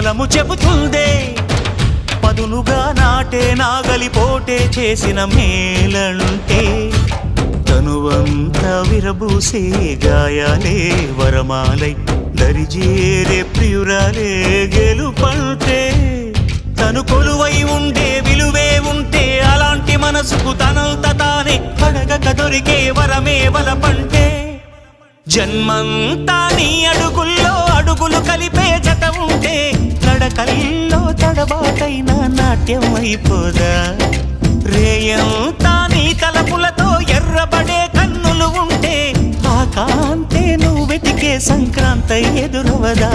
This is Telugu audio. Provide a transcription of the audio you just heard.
పొలము చెబుతుందే పదునుగా నాటే నాగలిపోటే చేసిన మేలంటే తనువంతా విరబూసే గాయాలే వరమాలై దరిజేరే ప్రియురాలే గెలుపంటే తను కొలువై ఉండే విలువే ఉంటే అలాంటి మనసుకు తనంత తానే అడగక దొరికే వరమే వలపంటే జన్మంతా నీ అడుగుల్లో అడుగులు కలిపే జత ఉంటే నడకల్లో తడబాటైన నాట్యం అయిపోదా రేయంతా నీ తలపులతో ఎర్రబడే కన్నులు ఉంటే ఆ కాంతే నువ్వు వెతికే సంక్రాంతి ఎదురవదా